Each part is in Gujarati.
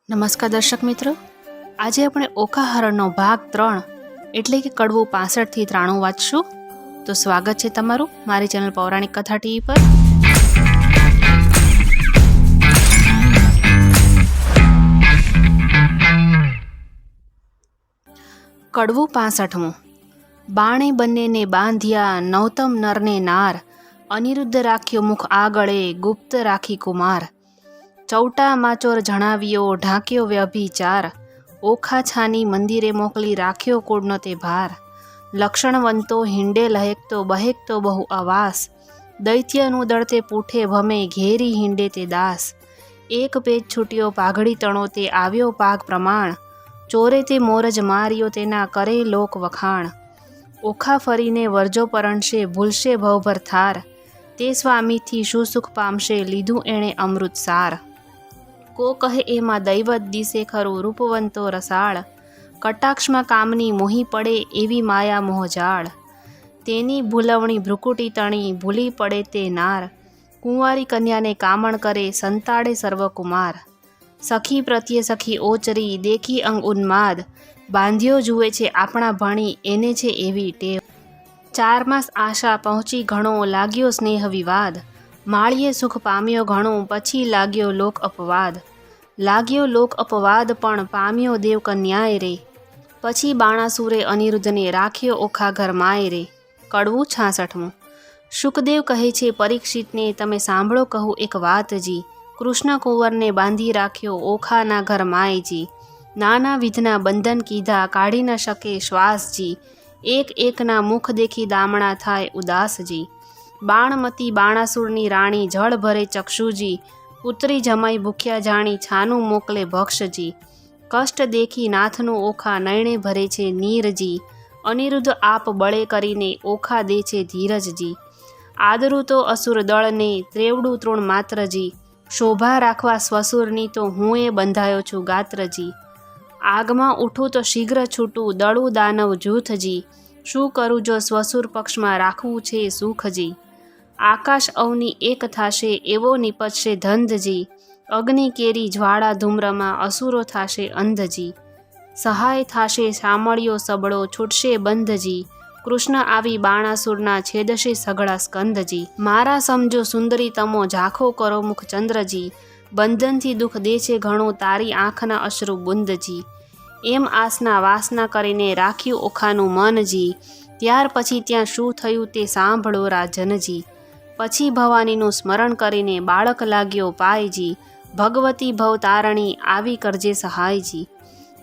નમસ્કાર દર્શક મિત્રો, આજે આપણે ઓખાહરણનો ભાગ 3 એટલે કે કડવું 65 થી 93 વાંચશું. તો સ્વાગત છે તમારું મારી ચેનલ પૌરાણિક કથા ટીવી પર. કડવું 65મું. બાણે બંનેને બાંધ્યા નૌતમ નરને નાર, અનિરુદ્ધ રાખ્યો મુખ આગળે ગુપ્ત રાખી કુમાર. ચૌટા માચોર જણાવ્યો ઢાંક્યો વ્યભિચાર, ઓખા છાની મંદિરે મોકલી રાખ્યો કુળનો તે ભાર. લક્ષણવંતો હિંડે લહેકતો બહેકતો બહુ અવાસ, દૈત્યનું દળતે પૂઠે ભમે ઘેરી હિંડે તે દાસ. એક પેજ છૂટ્યો પાઘડી તણો તે આવ્યો પાગ પ્રમાણ, ચોરે તે મોરજ માર્યો તેના કરે લોક વખાણ. ઓખા ફરીને વરજો પરણશે ભૂલશે ભવભર થાર, તે સ્વામીથી શું સુખ પામશે લીધું એણે અમૃત સાર. કો કહે એમાં દૈવત દિશે ખરું રૂપવંતો રસાળ, કટાક્ષમાં કામની મોહી પડે એવી માયા મોહજાળ. તેની ભૂલવણી ભ્રુકુટી તણી ભૂલી પડે તે નાર, કુંવારી કન્યાને કામણ કરે સંતાડે સર્વકુમાર. સખી પ્રત્યે સખી ઓચરી દેખી અંગ ઉન્માદ, બાંધ્યો જુએ છે આપણા ભણી એને છે એવી ટેવ. 4 માસ આશા પહોંચી ઘણો લાગ્યો સ્નેહ વિવાદ, માળીએ સુખ પામ્યો ઘણું પછી લાગ્યો લોક અપવાદ. લાગ્યો લોક અપવાદ પણ પામ્યો દેવ કન્યાએ રે, પછી બાણાસુરે અનિરુદ્ધને રાખ્યો ઓખા ઘર માય રે. કડવું 66મું. શુકદેવ કહે છે પરીક્ષિતને તમે સાંભળો કહું એક વાતજી, કૃષ્ણ કુંવરને બાંધી રાખ્યો ઓખાના ઘર માયજી. નાના વિધના બંધન કીધા કાઢી ન શકે શ્વાસજી, એક એકના મુખ દેખી દામણા થાય ઉદાસજી. બાણમતી બાણાસુરની રાણી જળ ભરે ચક્ષુજી, પુત્રી જમાઈ ભૂખ્યા જાણી છાનું મોકલે ભક્ષજી. કષ્ટ દેખી નાથનું ઓખા નયણે ભરે છે નીરજી, અનિરુદ્ધ આપ બળે કરીને ઓખા દે છે ધીરજજી. આદરું તો અસુર દળને ત્રેવડું તૃણ માત્રજી, શોભા રાખવા સ્વસુરની તો હું એ બંધાયો છું ગાત્રજી. આગમાં ઉઠું તો શીઘ્ર છૂટું દળું દાનવ જૂથજી, શું કરું જો સ્વસુર પક્ષમાં રાખવું છે સુખજી. આકાશ અવની એક થાશે એવો નિપજશે ધંધજી, અગ્નિ કેરી જ્વાળા ધૂમ્રમાં અસુરો થાશે અંધજી. સહાય થાશે સામળ્યો સબળો છૂટશે બંધજી, કૃષ્ણ આવી બાણાસુરના છેદશે સઘળા સ્કંદજી. મારા સમજો સુંદરી તમો ઝાંખો કરો મુખ ચંદ્રજી, બંધનથી દુઃખ દે છે ઘણું તારી આંખના અશ્રુ બુંદજી. એમ આસના વાસના કરીને રાખ્યું ઓખાનું મનજી, ત્યાર પછી ત્યાં શું થયું તે સાંભળો રાજનજી. પછી ભવાનીનું સ્મરણ કરીને બાળક લાગ્યો પાયજી, ભગવતી ભવ તારણી આવી કરજે સહાયજી.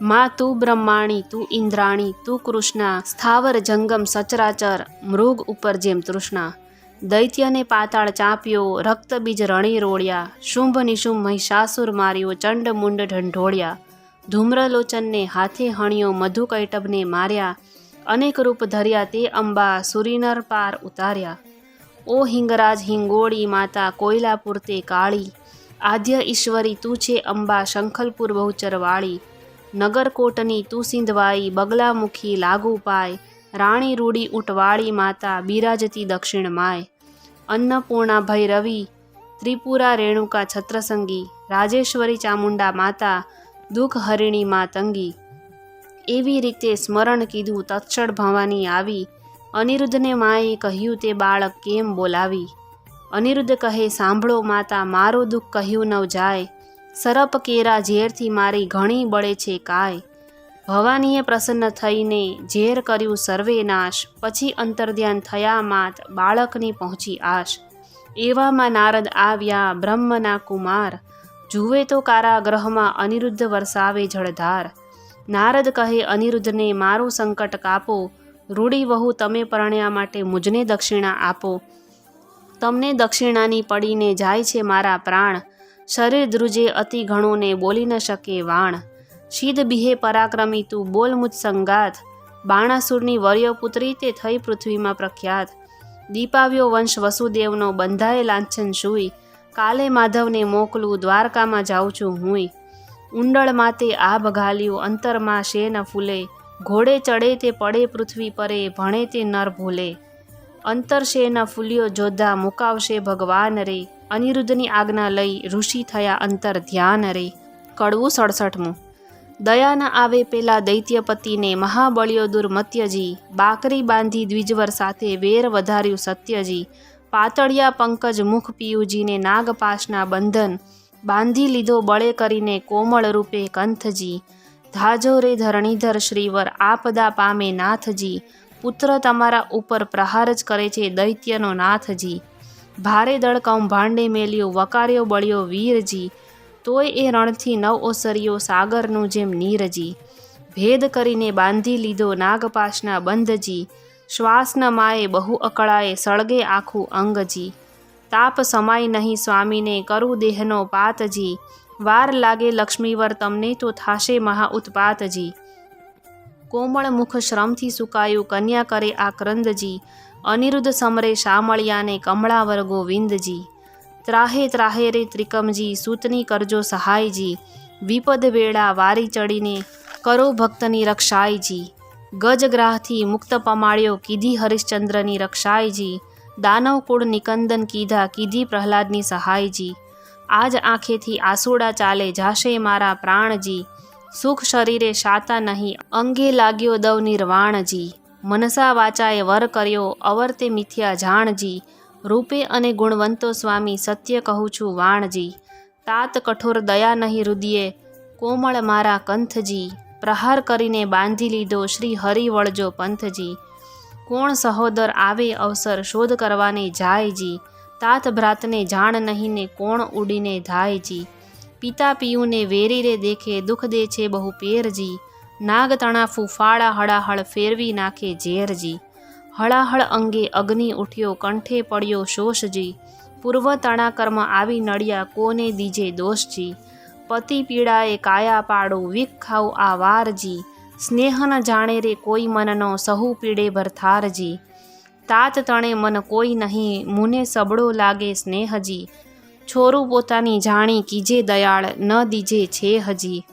માં તું બ્રહ્માણી તું ઇન્દ્રાણી તું કૃષ્ણા, સ્થાવર જંગમ સચરાચર મૃગ ઉપર જેમ તૃષ્ણા. દૈત્યને પાતાળ ચાંપ્યો રક્તબીજ રણી રોળ્યા, શુંભ નિશુંભ મહિષાસુર માર્યો ચંડ મુંડ ઢંઢોળ્યા. ધૂમ્રલોચનને હાથે હણ્યો મધુકૈટભને માર્યા, અનેક રૂપ ધર્યા તે અંબા સુરીનર પાર ઉતાર્યા. ઓ હિંગરાજ હિંગોળી માતા કોયલાપુર તે કાળી, આદ્ય ઈશ્વરી તું છે અંબા શંખલપુર બહુચરવાળી. નગરકોટની તું સિંધવાઈ બગલામુખી લાગુ પાય, રાણી રૂડી ઊંટવાળી માતા બિરાજતી દક્ષિણ માય. અન્નપૂર્ણા ભૈરવી ત્રિપુરા રેણુકા છત્રસંગી, રાજેશ્વરી ચામુંડા માતા દુઃખ હરિણી માતંગી. એવી રીતે સ્મરણ કીધું તત્ક્ષણ ભવાની આવી, અનિરુદ્ધને માએ કહ્યું તે બાળક કેમ બોલાવી. અનિરુદ્ધ કહે સાંભળો માતા મારો દુઃખ કહ્યું ન જાય, સરપ કેરા ઝેરથી મારી ઘણી બળે છે કાય. ભવાનીએ પ્રસન્ન થઈને ઝેર કર્યું સર્વે નાશ, પછી અંતર્ધ્યાન થયા માત બાળકની પહોંચી આશ. એવામાં નારદ આવ્યા બ્રહ્મના કુમાર, જુએ તો કારાગ્રહમાં અનિરુદ્ધ વરસાવે જળધાર. નારદ કહે અનિરુદ્ધને મારું સંકટ કાપો, રૂડી વહુ તમે પરણ્યા માટે મુજને દક્ષિણા આપો. તમને દક્ષિણાની પડીને જાય છે મારા પ્રાણ, શરીર ધ્રુજે અતિ ઘણું ને બોલી ન શકે વાણ. શીદ બિહે પરાક્રમી તું બોલ મુજ સંગાત, બાણાસુરની વર્યપુત્રી તે થઈ પૃથ્વીમાં પ્રખ્યાત. દીપાવ્યો વંશ વસુદેવનો બંધાય લાંછન સુઈ, કાલે માધવને મોકલું દ્વારકામાં જાઉં છું હુંય. ઉંડળ માતે આભ ઘાલ્યું અંતરમાં શે ન ફૂલે, ઘોડે ચડે તે પડે પૃથ્વી પરે ભણે તે નર ભૂલે. અંતર શે ન ફૂલ્યો જોધા મુકાવશે ભગવાન રે, અનિરુદ્ધની આજ્ઞા લઈ ઋષિ થયા અંતર ધ્યાન રે. કડવું 67. દયા ન આવે પેલા દૈત્યપતિને મહાબળ્યો દુર્મત્યજી, બાકરી બાંધી દ્વિજવર સાથે વેર વધાર્યું સત્યજી, પાતળિયા પંકજ મુખ પિયુજીને નાગપાશના બંધન, બાંધી લીધો બળે કરીને કોમળ રૂપે કંથજી, ધાજો રે ધરણીધર શ્રીવર આપદા પામે નાથજી, પુત્ર તમારા ઉપર પ્રહાર જ કરે છે દૈત્યનો નાથજી, ભારે દળ કૌભાંડે મેલ્યો વકાર્યો બળ્યો વીરજી, તોય એ રણથી નવ ઓસર્યો સાગરનું જેમ નીરજી, ભેદ કરીને બાંધી લીધો નાગપાશના બંધજી, શ્વાસ ન માએ બહુ અકળાએ સળગે આખું અંગજી, તાપ સમાય નહીં સ્વામીને કરું દેહનો પાતજી, વાર લાગે લક્ષ્મીવર તમને તો થાશે મહા ઉત્પાતજી, કોમળ મુખ શ્રમથી સુકાયું કન્યા કરે આક્રંદજી, અનિરુદ્ધ સમરે શામળિયાને કમળાવર ગોવિંદજી, ત્રાહે ત્રાહે રે ત્રિકમજી સૂતની કરજો સહાયજી, વિપદ વેળા વારી ચડીને કરો ભક્તની રક્ષાયજી, ગજગ્રાહથી મુક્ત પમાડ્યો કીધી હરિશ્ચંદ્રની રક્ષાયજી, દાનવ કુળ નિકંદન કીધી પ્રહલાદની સહાયજી, આજ આંખેથી આસુડા ચાલે જાશે મારા પ્રાણજી, સુખ શરીરે શાતા નહીં અંગે લાગ્યો દવ નિર્વાણજી, મનસા વાચાએ વર કર્યો અવર્તે મિથ્યા જાણજી, રૂપે અને ગુણવંતો સ્વામી સત્ય કહું છું વાણજી, તાત કઠોર દયા નહીં રુદિયે કોમળ મારા કંથજી, પ્રહાર કરીને બાંધી લીધો શ્રી હરિ વળજો પંથજી, કોણ સહોદર આવે અવસર શોધ કરવાને જાયજી, તાત ભ્રાતને જાણ નહીં ને કોણ ઉડીને ધાયજી, પિતા પિયુને વેરી રે દેખે દુઃખ દે છે બહુ પેરજી, નાગ તણા ફૂફાળા હળાહળ ફેરવી નાખે ઝેરજી, હળાહળ અંગે અગ્નિ ઉઠ્યો કંઠે પડ્યો શોષજી, પૂર્વ તણા કર્મ આવી નડિયા કોને દીજે દોષજી, પતિ પીડાએ કાયા પાડો વિખ ખાવ આ વારજી, સ્નેહ ન જાણે રે કોઈ મનનો સહુ પીડે ભરથારજી, તાત તણે મન કોઈ નહીં મુને સબળો લાગે સ્નેહજી, છોરું પોતાની જાણી કીજે દયાળ ન દીજે છે હજી,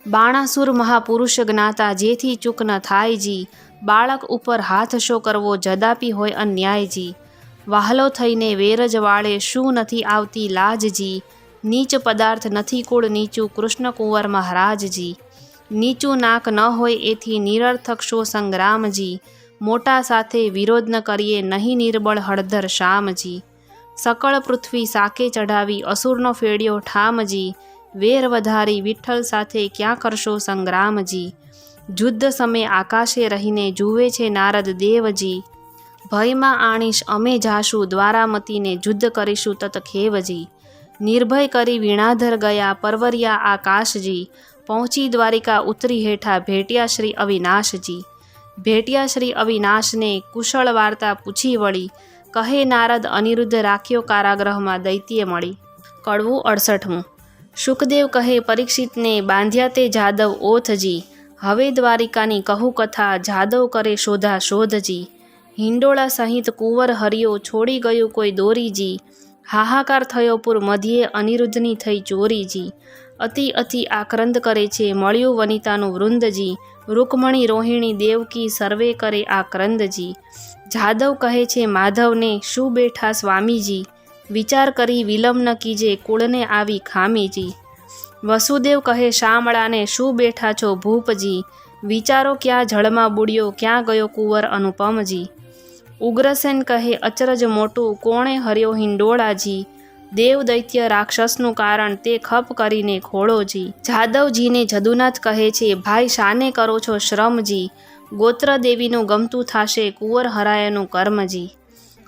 બાણાસુર મહાપુરુષ જ્ઞાતા જેથી ચૂક ન થાયજી, બાળક ઉપર હાથ શો કરવો જદાપી હોય અન્યાયજી, વહાલો થઈને વેરજ વાળે શું નથી આવતી લાજજી, નીચ પદાર્થ નથી કુળ નીચું કૃષ્ણ કુંવર મહારાજજી, નીચું નાક ન હોય એથી નિરર્થક શો સંગ્રામજી, મોટા સાથે વિરોધ ન કરીએ નહીં નિર્બળ હળધર શામજી, સકળ પૃથ્વી સાકે ચઢાવી અસુરનો ફેડ્યો ઠામજી, વેર વધારી વિઠ્ઠલ સાથે ક્યાં કરશો સંગ્રામજી, યુદ્ધ સમય આકાશે રહીને જુએ છે નારદ દેવજી, ભયમાં આણીશ અમે જાશું દ્વારામતીને યુદ્ધ કરીશું તત ખેવજી, નિર્ભય કરી વીણાધર ગયા પરવરિયા આકાશજી, પહોંચી દ્વારિકા ઉતરી હેઠા ભેટ્યા શ્રી અવિનાશજી, ભેટ્યા શ્રી અવિનાશને કુશળ વાર્તા પૂછી વળી, કહે નારદ અનિરુદ્ધ રાખ્યો કારાગૃહમાં દૈત્ય મળી. કડવું 68. શુકદેવ કહે પરીક્ષિતને બાંધ્યા તે જાદવ ઓથજી, હવે દ્વારિકાની કહું કથા જાદવ કરે શોધા શોધજી, હિંડોળા સહિત કુંવર હરિયો છોડી ગયું કોઈ દોરીજી, હાહાકાર થયો પુર મધ્યે અનિરુદ્ધની થઈ ચોરીજી, અતિ અતિ આક્રંદ કરે છે મળ્યું વનિતાનું વૃંદજી, રૂકમણી રોહિણી દેવકી સર્વે કરે આક્રંદજી, જાદવ કહે છે માધવને શું બેઠા સ્વામીજી, વિચાર કરી વિલંબ ન કીજે કુળને આવી ખામીજી, વસુદેવ કહે શામળાને શું બેઠા છો ભૂપજી, વિચારો ક્યાં જળમાં બુડ્યો ક્યાં ગયો કુંવર અનુપમજી, ઉગ્રસેન કહે અચરજ મોટું કોણે હર્યો હિંડોળાજી, દેવ દૈત્ય રાક્ષસનું કારણ તે ખપ કરીને ખોળોજી, જાદવજીને જદુનાથ કહે છે ભાઈ શાને કરો છો શ્રમજી, ગોત્ર દેવીનું ગમતું થાશે કુંવર હરાયાનું કર્મજી,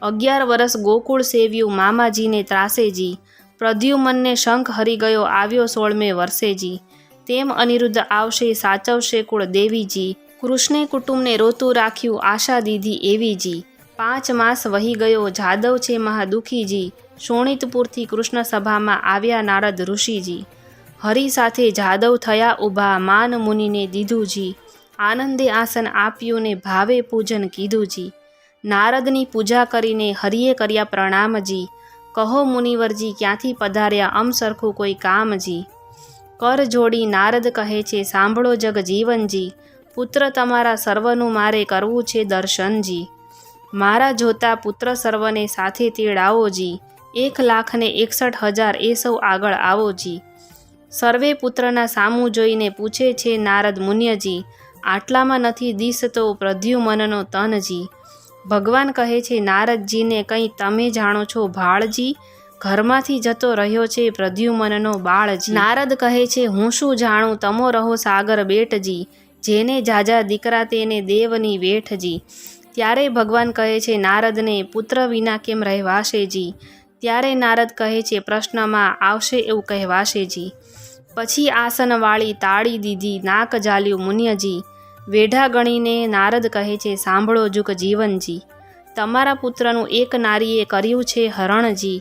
11 વર્ષ ગોકુળ સેવ્યું મામાજીને ત્રાસેજી, પ્રદ્યુમનને શંખ હરી ગયો આવ્યો 16મે વર્ષેજી, તેમ અનિરુદ્ધ આવશે સાચવશે કુળ દેવીજી, કૃષ્ણે કુટુંબને રોતું રાખ્યું આશા દીધી એવીજી, 5 માસ વહી ગયો જાદવ છે મહાદુખીજી, શોણિતપુરથી કૃષ્ણ સભામાં આવ્યા નારદ ઋષિજી, હરિ સાથે જાદવ થયા ઊભા માન મુનિને દીધુંજી, આનંદે આસન આપ્યું ને ભાવે પૂજન કીધુંજી, નારદની પૂજા કરીને હરિએ કર્યા પ્રણામજી, કહો મુનિવરજી ક્યાંથી પધાર્યા અમ સરખું કોઈ કામજી, કર જોડી નારદ કહે છે સાંભળો જગ જીવનજી, પુત્ર તમારા સર્વનું મારે કરવું છે દર્શનજી, મારા જોતા પુત્ર સર્વને સાથે તેડાવોજી, 1,61,000 એ સૌ આગળ આવોજી, સર્વે પુત્રના સામું જોઈને પૂછે છે નારદ મુન્યજી, આટલામાં નથી દિસતો પ્રદ્યુમનનો તનજી. ભગવાન કહે છે નારદજીને, કંઈ તમે જાણો છો ભાળજી? ઘરમાંથી જતો રહ્યો છે પ્રદ્યુમનનો બાળજી. નારદ કહે છે, હું શું જાણું, તમો રહો સાગર બેટજી. જેને જાજા દીકરા તેને દેવની વેઠજી. ત્યારે ભગવાન કહે છે નારદને, પુત્ર વિના કેમ રહેવાશેજી? ત્યારે નારદ કહે છે, પ્રશ્નમાં આવશે એવું કહેવાશેજી. પછી આસનવાળી તાળી દીધી, નાક જાલ્યું મુન્યજી. વેઢા ગણીને નારદ કહે છે, સાંભળો જુક જીવનજી. તમારા પુત્રનું એક નારીએ કર્યું છે હરણજી.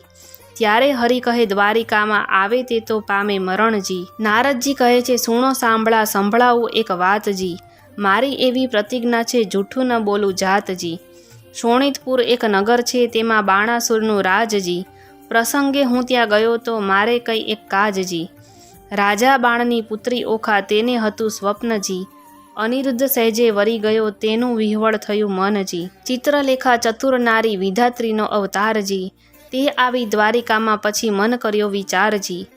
ત્યારે હરિ કહે દ્વારિકામાં આવે તે તો પામે મરણજી. નારદજી કહે છે, સુણો સાંભળા સંભળાવું એક વાતજી. મારી એવી પ્રતિજ્ઞા છે જૂઠું ન બોલું જાતજી. શોણિતપુર એક નગર છે તેમાં બાણાસુરનું રાજજી. પ્રસંગે હું ત્યાં ગયો તો મારે કંઈ એક કાજજી. રાજા બાણની પુત્રી ઓખા તેને હતું સ્વપ્નજી. અનિરુદ્ધ સહેજે વરી ગયો તેનું વિહવળ થયું મનજી. ચિત્રલેખા ચતુર નારી વિધાત્રીનો અવતારજી. તે આવી દ્વારિકામાં પછી મન કર્યો વિચારજી.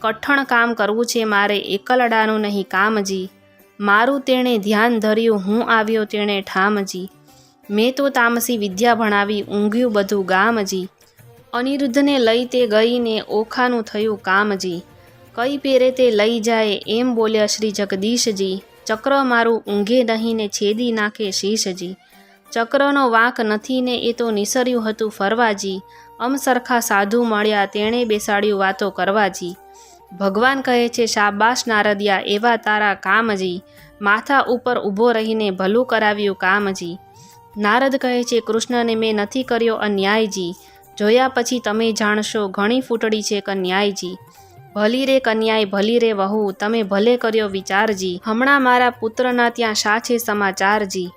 કઠણ કામ કરવું છે મારે એકલડાનું નહીં કામજી. મારું તેણે ધ્યાન ધર્યું હું આવ્યો તેણે ઠામજી. મેં તો તામસી વિદ્યા ભણાવી ઊંઘ્યું બધું ગામજી. અનિરુદ્ધને લઈ તે ગઈને ઓખાનું થયું કામજી. કઈ પેરે તે લઈ જાય એમ બોલ્યા શ્રી જગદીશજી. ચક્ર મારું ઊંઘે નહીં ને છેદી નાખે શીશજી. ચક્રનો વાંક નથી ને એ તો નિસર્યું હતું ફરવાજી. સરખા સાધુ મળ્યા તેણે બેસાડ્યું વાતો કરવાજી. ભગવાન કહે છે શાબાશ નારદિયા એવા તારા કામજી. માથા ઉપર ઊભો રહીને ભલું કરાવ્યું કામજી. નારદ કહે છે કૃષ્ણને મેં નથી કર્યો અન્યાયજી. જોયા પછી તમે જાણશો ઘણી ફૂટડી છે કન્યાયજી. ભલી રે કન્યાય ભલી રે વહુ તમે ભલે કર્યો વિચારજી. હમણાં મારા પુત્રના ત્યાં શા છે સમાચારજી.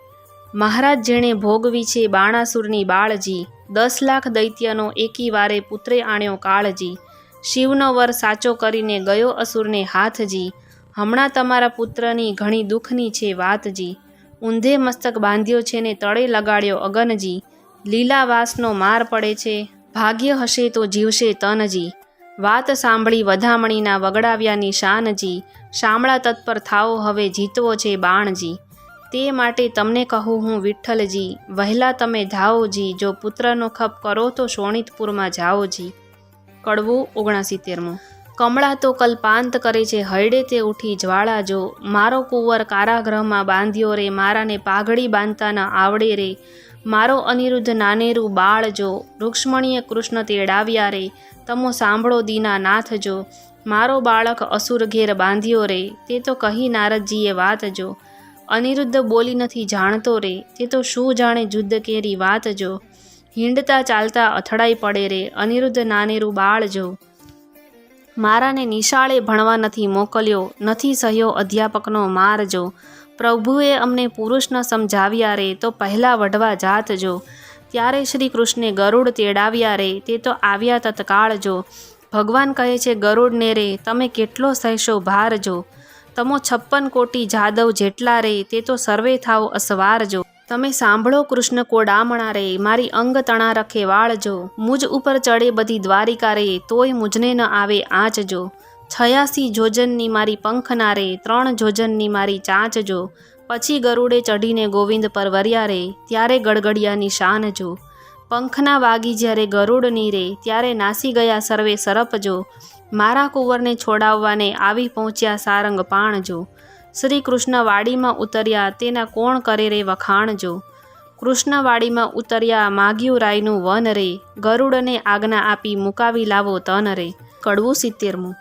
મહારાજ જેણે ભોગવી છે બાણાસુરની બાળજી. 10 લાખ દૈત્યનો એકી વારે પુત્રે આણ્યો કાળજી. શિવનો વર સાચો કરીને ગયો અસુરને હાથજી. હમણાં તમારા પુત્રની ઘણી દુઃખની છે વાતજી. ઊંધે મસ્તક બાંધ્યો છે ને તળે લગાડ્યો અગનજી. લીલાવાસનો માર પડે છે ભાગ્ય હશે તો જીવશે તનજી. વાત સાંભળી વધામણીના વગડાવ્યા નિશાનજી. શામળા તત્પર થાઓ હવે જીતવો છે બાણજી. તે માટે તમને કહું હું વિઠ્ઠલજી. વહેલા તમે ધાઓજી. જો પુત્રનો ખપ કરો તો શોણિતપુરમાં જાઓજી. કડવું 69. કમળા તો કલ્પાંત કરે છે હૈડે તે ઉઠી જ્વાળા જો. મારો કુંવર કારાગૃહમાં બાંધ્યો રે મારાને પાઘડી બાંધતા ન આવડે રે. મારો અનિરુદ્ધ નાનેરું બાળ જો. રૂક્ષ્મણીએ કૃષ્ણ તેડાવ્યા રે. તમો સાંભળો દીના નાથ જો. મારો બાળક અસુર ઘેર બાંધ્યો રે. તે તો કહી નારદજીએ વાત જો. અનિરુદ્ધ બોલી નથી જાણતો રે. તે તો શું જાણે જુદ્ધ કેરી વાત જો. હિંડતા ચાલતા અથડાઈ પડે રે. અનિરુદ્ધ નાનેરું બાળ જો. મારાને નિશાળે ભણવા નથી મોકલ્યો. નથી સહ્યો અધ્યાપકનો માર જો. પ્રભુએ અમને પુરુષ ન સમજાવ્યા રે તો પહેલાં વઢવા જાત જો. ત્યારે શ્રી કૃષ્ણે ગરુડ તેડાવ્યા રે. તે તો આવ્યા તત્કાળ જો. ભગવાન કહે છે ગરુડને રે તમે કેટલો સહેશો ભાર જો. તમો 56 કોટી જાદવ જેટલા રે તે તો સર્વે થાવ અસવાર જો. તમે સાંભળો કૃષ્ણ કોડામણા રે મારી અંગ તણા રખે વાળજો. મુજ ઉપર ચડે બધી દ્વારિકા રે તોય મુજને ન આવે આંચ જો. 86 જોજનની મારી પંખના રે 3 જોજનની મારી ચાંચ જો. પછી ગરુડે ચઢીને ગોવિંદ પર વર્યા રે ત્યારે ગડગડિયાની શાન જો. પંખના વાગી જ્યારે ગરુડની રે ત્યારે નાસી ગયા સર્વે સરપ જો. મારા કુંવરને છોડાવવાને આવી પહોંચ્યા સારંગ પાણ જો. શ્રી કૃષ્ણ વાડીમાં ઉતર્યા તેના કોણ કરે રે વખાણ જો. કૃષ્ણ વાડીમાં ઉતર્યા માગ્યું રાયનું વન રે. ગરુડને આજ્ઞા આપી મુકાવી લાવો તન રે. કડવું 70.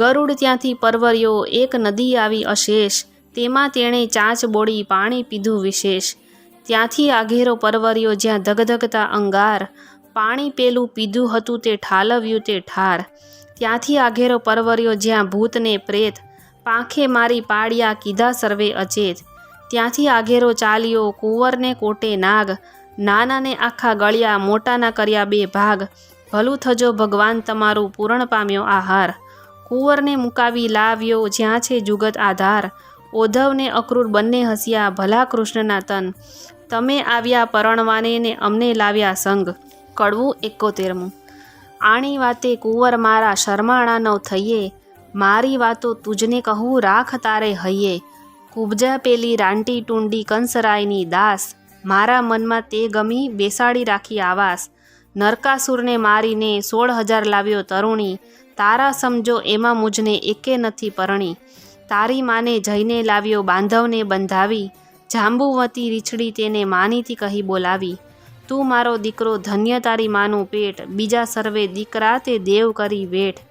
ગરુડ ત્યાંથી પરવર્યો એક નદી આવી અશેષ. તેમાં તેણે ચાંચ બોળી પાણી પીધું વિશેષ. ત્યાંથી આઘેરો પરવર્યો જ્યાં ધગધગતા અંગાર. પાણી પેલું પીધું હતું તે ઠાલવ્યું તે ઠાર. ત્યાંથી આઘેરો પરવર્યો જ્યાં ભૂતને પ્રેત. પાંખે મારી પાડ્યા કીધા સર્વે અચેત. ત્યાંથી આઘેરો ચાલ્યો કુંવરને કોટે નાગ. નાનાને આખા ગળ્યા મોટાના કર્યા 2 ભાગ. ભલું થજો ભગવાન તમારું પૂરણ પામ્યો આહાર. કુંવરને મુકાવી લાવ્યો જ્યાં છે જુગત આધાર. ઓધવને અક્રૂર બંને હસ્યા ભલા કૃષ્ણના તન. તમે આવ્યા પરણવાને ને અમને લાવ્યા સંગ. કડવું 71. આણી વાતે કુંવર મારા શરમાણા ન થઈએ. મારી વાતો તુજને કહું રાખ તારે હૈયે, કુબજા પેલી રાંટી ટુંડી કંસરાયની દાસ, મારા મનમાં તે ગમી બેસાડી રાખી આવાસ, નરકાસુરને મારીને 16,000 લાવ્યો તરુણી, તારા સમજો એમાં મુજને એકે નથી પરણી, તારી માને જઈને લાવ્યો બાંધવને બંધાવી, જાંબુવતી રીછડી તેને માનીથી કહી બોલાવી, તું મારો દીકરો ધન્ય તારી માનું પેટ, બીજા સર્વે દીકરા તે દેવ કરી વેઠ,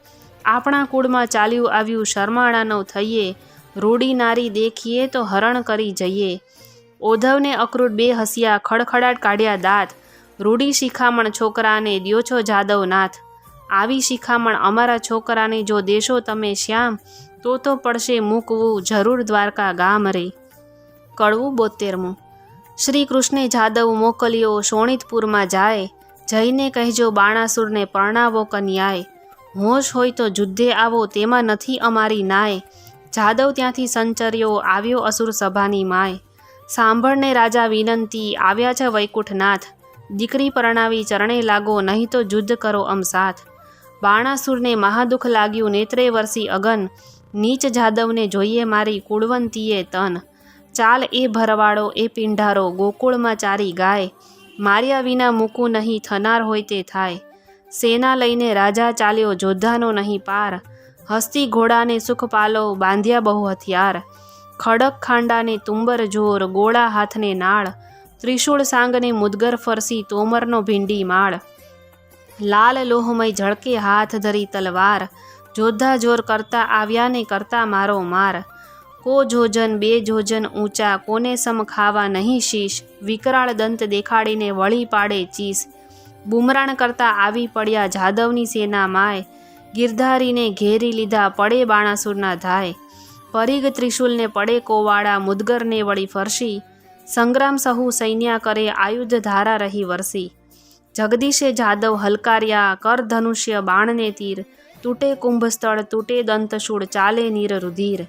આપણા કુળમાં ચાલ્યું આવ્યું શરમાણાનો થઈએ, રૂડી નારી દેખીએ તો હરણ કરી જઈએ, ઓધવને અક્રૂર બે હસ્યા ખડખડાટ કાઢ્યા દાંત, રૂડી શિખામણ છોકરાને દ્યો છો જાદવનાથ, આવી શિખામણ અમારા છોકરાને જો દેશો તમે શ્યામ, તો પડશે મૂકવું જરૂર દ્વારકા ગામ રે. કડવું 72મું. શ્રી કૃષ્ણે જાદવ મોકલ્યો શોણિતપુરમાં જાય, જઈને કહેજો બાણાસુરને પરણાવો કન્યાય, હોશ હોય તો જુદ્ધે આવો તેમાં નથી અમારી નાય, જાદવ ત્યાંથી સંચર્યો આવ્યો અસુર સભાની માય, સાંભળને રાજા વિનંતી આવ્યા છે વૈકુંઠનાથ, દીકરી પરણાવી ચરણે લાગો નહીં તો યુદ્ધ કરો અમસાથ, બાણાસુરને મહાદુઃખ લાગ્યું નેત્રે વરસી અગન, નીચ જાદવને જોઈએ મારી કુળવંતીએ તન, ચાલ એ ભરવાડો એ પિંઢારો ગોકુળમાં ચારી ગાય, માર્યા વિના મૂકું નહીં થનાર હોય તે થાય, સેના લઈને રાજા ચાલ્યો જોધાનો નહીં પાર, હસ્તી ઘોડાને સુખ પાલો બાંધ્યા બહુ હથિયાર, ખડક ખાંડાને તુંબર જોર ગોળા હાથને નાળ, ત્રિશૂળ સાંગને મુદગર ફરસી તોમરનો ભીંડી માળ, લાલ લોહમય ઝળકે હાથ ધરી તલવાર, જોધા જોર કરતા આવ્યા ને કરતા મારો માર, કો જોજન બે જોજન ઊંચા કોને સમ ખાવા નહીં શીશ, વિકરાળ દંત દેખાડીને વળી પાડે ચીસ, બુમરાણ કરતા આવી પડ્યા જાદવની સેના માય, ગિરધારીને ઘેરી લીધા પડે બાણાસુરના ધાય, પરિગ ત્રિશુલને પડે કોવાડા મુદગરને વળી ફરસી, સંગ્રામ સહુ સૈન્યા કરે આયુધ ધારા રહી વરસી, જગદીશે જાદવ હલકાર્યા કર ધનુષ્ય બાણને તીર, તૂટે કુંભસ્થળ તૂટે દંતશૂળ ચાલે નીર રુધિર,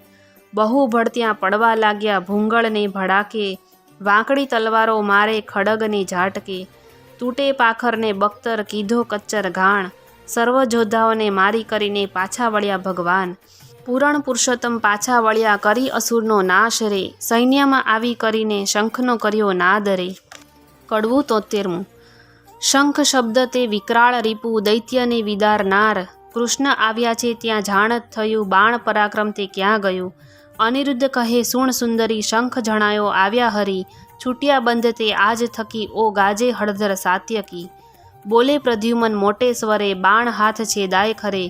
બહુ ભળત્યાં પડવા લાગ્યા ભૂંગળને ભડાકે, વાંકડી તલવારો મારે ખડગને ઝાટકે, તૂટે પાખરને બખ્તર કીધો કચ્ચર ઘાણ, સર્વ જોદ્ધાઓને મારી કરીને પાછા વળ્યા ભગવાન, પૂરણ પુરુષોત્તમ પાછા વળ્યા કરી અસુરનો નાશ રે, સૈન્યમાં આવી કરીને શંખનો કર્યો નાદ રે. કડવું 73મું. શંખ શબ્દ તે વિકરાળ રીપુ દૈત્યને વિદારનાર, કૃષ્ણ આવ્યા છે ત્યાં જાણત થયું બાણ પરાક્રમ તે ક્યાં ગયું, અનિરુદ્ધ કહે સુણ સુંદરી શંખ જણાયો આવ્યા હરી, છૂટ્યા બંધ તે આજ થકી ઓ ગાજે હળધર સાત્યકી, બોલે પ્રદ્યુમન મોટે સ્વરે બાણ હાથ છેદાય ખરે,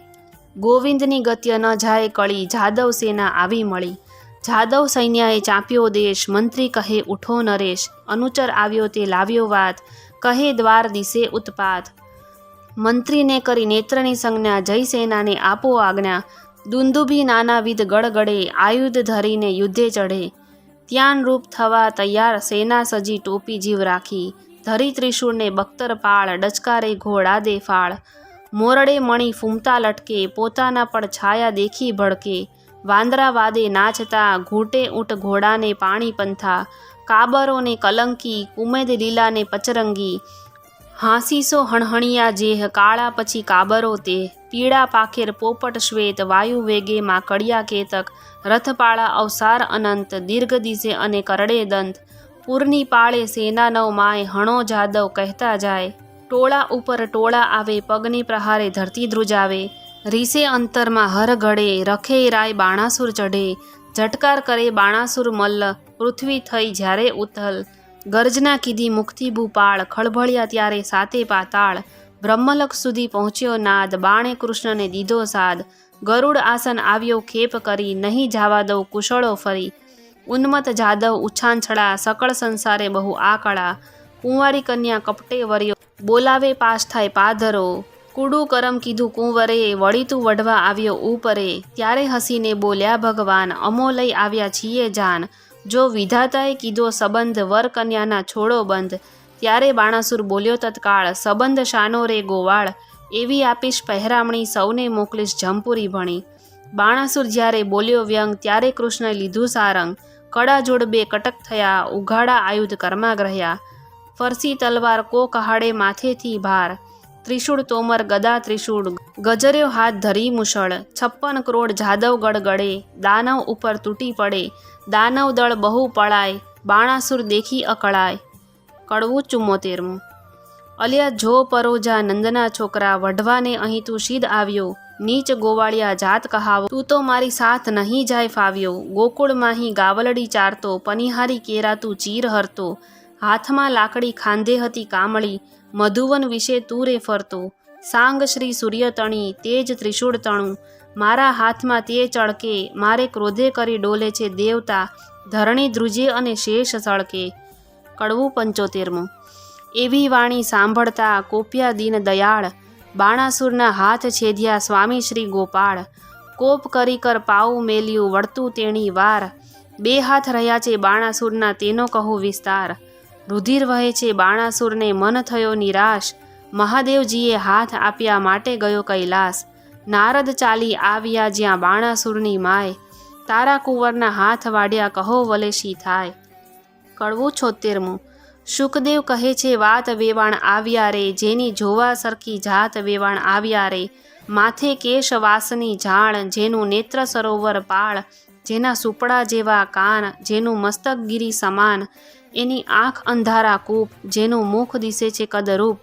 ગોવિંદની ગત્ય ન જાય કળી જાદવ સેના આવી મળી, જાદવ સૈન્યએ ચાંપ્યો દેશ મંત્રી કહે ઉઠો નરેશ, અનુચર આવ્યો તે લાવ્યો વાત કહે દ્વાર દિશે ઉત્પાત, મંત્રીને કરી નેત્રની સંજ્ઞા જય સેનાને આપો આજ્ઞા, દુંદુભી નાનાવિધ ગળગડે આયુધ ધરીને યુદ્ધે ચઢે, ત્યાન રૂપ થવા તૈયાર સેના સજી ટોપી જીવ રાખી, ધરી ત્રિશૂળને બખ્તર પાળ ડચકારે ઘોડા દે ફાળ, મોરડે મણી ફૂમતા લટકે પોતાના પડ છાયા દેખી ભડકે, વાંદરા વાદે નાચતા ઘૂંટે ઊંટ ઘોડાને પાણી પંથા, કાબરોને કલંકી કુમેદ લીલાને પચરંગી, હાંસીસો હણહણિયા જેહ કાળા પછી કાબરો તે, પીળા પાખેર પોપટ શ્વેત વાયુ વેગે માકડિયા કેતક, રથપાળા અવસાર અનંત દીર્ઘ દિશે અને કરડે દંત, પૂરની પાળે સેના નવ માય હણો જાદવ કહેતા જાય, ટોળા ઉપર ટોળા આવે પગને પ્રહારે ધરતી ધ્રુજાવે, રીસે અંતરમાં હર ઘડે રખે રાય બાણાસુર ચઢે, ઝટકાર કરે બાણાસુર મલ્લ પૃથ્વી થઈ જ્યારે ઉથલ, ગર્જના કીધી મુખથી ભૂપાળ ખળભળ્યા ત્યારે સાતે પાતાળ, બ્રહ્મલક સુધી પહોંચ્યો નાદ બાણે કૃષ્ણને દીધો સાદ, ગરુડ આસન આવ્યો ખેપ કરી નહીં જાવા દઉં કુશળો ફરી, ઉન્મત જાદવ ઉછાંછળા સકળ સંસારે બહુ આકળા, કુંવારી કન્યા કપટે વર્યો બોલાવે પાસ થાય પાધરો, કુડું કરમ કીધું કુંવરે વળી તું વઢવા આવ્યો ઉપરે, ત્યારે હસીને બોલ્યા ભગવાન અમો લઈ આવ્યા છીએ જાન, જો વિધાતાએ કીધો સંબંધ વર કન્યાના છોડો બંધ, ત્યારે બાણાસુર બોલ્યો તત્કાળ સંબંધ શાનો રે ગોવાળ, એવી આપીશ પહેરામણી સૌને મોકલીશ જંપુરી ભણી, બાણાસુર જ્યારે બોલ્યો વ્યંગ ત્યારે કૃષ્ણએ લીધું સારંગ, કડા જોડ બે કટક થયા ઉઘાડા આયુધ કર્માગ્રહ્યા, ફરસી તલવાર કો કહાડે માથેથી ભાર, ત્રિશૂળ તોમર ગદા ત્રિશૂળ, ગજર્યો હાથ ધરી મુશળ, 56 કરોડ જાદવ ગડગડે, દાનવ ઉપર તૂટી પડે, દાનવ દળ બહુ પળાય, બાણાસુર દેખી અકળાય. કડવું 74. અલ્યા જો પરોજા નંદના છોકરા, વઢવાને અહીં તું સીધ આવ્યો, નીચ ગોવાળિયા જાત કહાવો, તું તો મારી સાથ નહીં જાય ફાવ્યો. ગોકુળ માહી ગાવલડી ચારતો, પનિહારી કેરા તું ચીર હરતો, હાથમાં લાકડી ખાંધે હતી કામળી, મધુવન વિશે તું રે ફરતો. સાંગ શ્રી સૂર્ય તણી, તેજ ત્રિશૂળ તણું, મારા હાથમાં તે ચળકે, મારે ક્રોધે કરી ડોલે છે દેવતા, ધરણી ધ્રુજે અને શેષ સળકે. કડવું 75. એવી વાણી સાંભળતા કોપ્યા દીન દયાળ, બાણાસુરના હાથ છેદ્યા સ્વામી શ્રી ગોપાળ. કોપ કરી કર પાઉ મેલ્યું વળતું તેણી વાર, 2 હાથ રહ્યા છે બાણાસુરના તેનો કહું વિસ્તાર. રુધિર વહે છે બાણાસુરને મન થયો નિરાશ, મહાદેવજીએ હાથ આપ્યા માટે ગયો કૈલાસ. નારદ ચાલી આવ્યા જ્યાં બાણાસુરની માય, તારા કુંવરના હાથ વાડ્યા કહો વલેશી થાય. કડવું 76. શુકદેવ કહે છે વાત વેવાણ આવ્યા રે, જેની જોવા સરખી જાત વેવાણ આવ્યા રે. માથે કેશ વાસની ઝાડ, જેનું નેત્ર સરોવર પાળ, જેના સુપડા જેવા કાન, જેનું મસ્તક ગિરી સમાન, એની આંખ અંધારા કૂપ, જેનું મુખ દિશે છે કદરૂપ.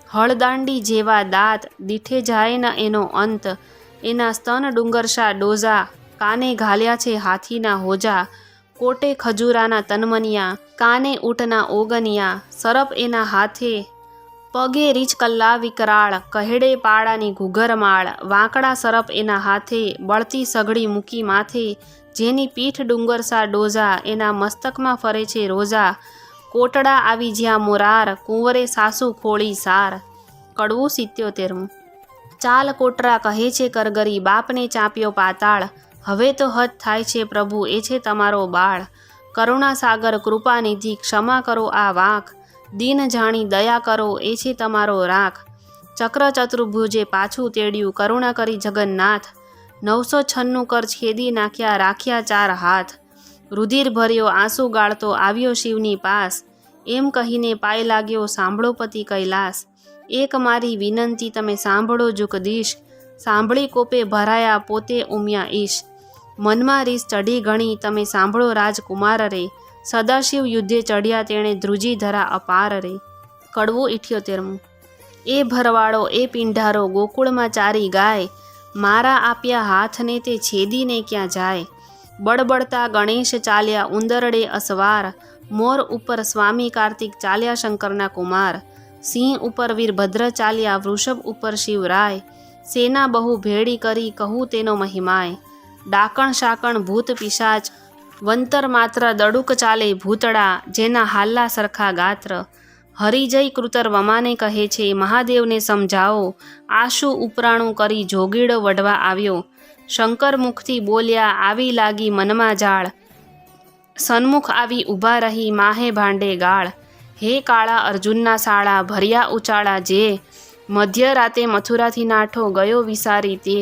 હળદાંડી જેવા દાંત, દીઠે જાય ન એનો અંત, એના સ્તન ડુંગરશા ડોઝા, કાને ઘાલ્યા છે હાથીના હોજા. કોટે ખજૂરાના તનમનિયા, કાને ઊંટના ઓગનિયા, સરપ એના હાથે, પગે રીછ કલ્લા વિકરાળ, કહેડે પાડાની ઘૂઘરમાળ. વાંકડા સરપ એના હાથે, બળતી સઘળી મૂકી માથે, જેની પીઠ ડુંગરસા ડોઝા, એના મસ્તકમાં ફરે છે રોજા. કોટડા આવી જ્યાં મોરાર, કુંવરે સાસુ ખોળી સાર. કડવું 77. ચાલ કોટરા કહે છે કરગરી, બાપને ચાંપ્યો પાતાળ, હવે તો હદ થાય છે પ્રભુ એ છે તમારો બાળ. કરુણા સાગર કૃપાનિધિ, ક્ષમા કરો આ વાંક, દીન જાણી દયા કરો એ છે તમારો રાખ. ચક્ર ચતુર્ભુજે પાછું તેડ્યું, કરુણા કરી જગન્નાથ, 996 કર છેદી નાખ્યા, રાખ્યા 4 હાથ. રુધિર ભર્યો આંસુ ગાળતો આવ્યો શિવની પાસ, એમ કહીને પાય લાગ્યો સાંભળો પતિ કૈલાસ. એક મારી વિનંતી તમે સાંભળો જુગદીશ, સાંભળી કોપે ભરાયા પોતે ઉમ્યા ઈશ. મનમાં રીસ ચઢી ઘણી તમે સાંભળો રાજકુમાર રે, સદાશિવ યુદ્ધે ચઢ્યા તેણે ધ્રુજી ધરા અપાર રે. કડવું 78. એ ભરવાડો એ પિંઢારો ગોકુળમાં ચારી ગાય, મારા આપ્યા હાથને તે છેદીને ક્યાં જાય. બળબડતા ગણેશ ચાલ્યા ઉંદરડે અસવાર, મોર ઉપર સ્વામી કાર્તિક ચાલ્યા શંકરના કુમાર. સિંહ ઉપર વીરભદ્ર ચાલ્યા, વૃષભ ઉપર શિવરાય, સેના બહુ ભેળી કરી કહું તેનો મહિમાય. ડાકણ શાકણ ભૂત પિશાચ, વંતર માત્ર દડુક ચાલે ભૂતડા, જેના હાલ્લા સરખા ગાત્ર. હરિજય કૃતર વમાને કહે છે મહાદેવને સમજાવો, આશુ ઉપરાણું કરી જોગીડો વઢવા આવ્યો. શંકર મુખથી બોલ્યા આવી લાગી મનમાં જાળ, સન્મુખ આવી ઊભા રહી માહે ભાંડે ગાળ. હે કાળા અર્જુનના શાળા, ભર્યા ઉચાળા જે, મધ્યરાતે મથુરાથી નાઠો ગયો વિસારી તે.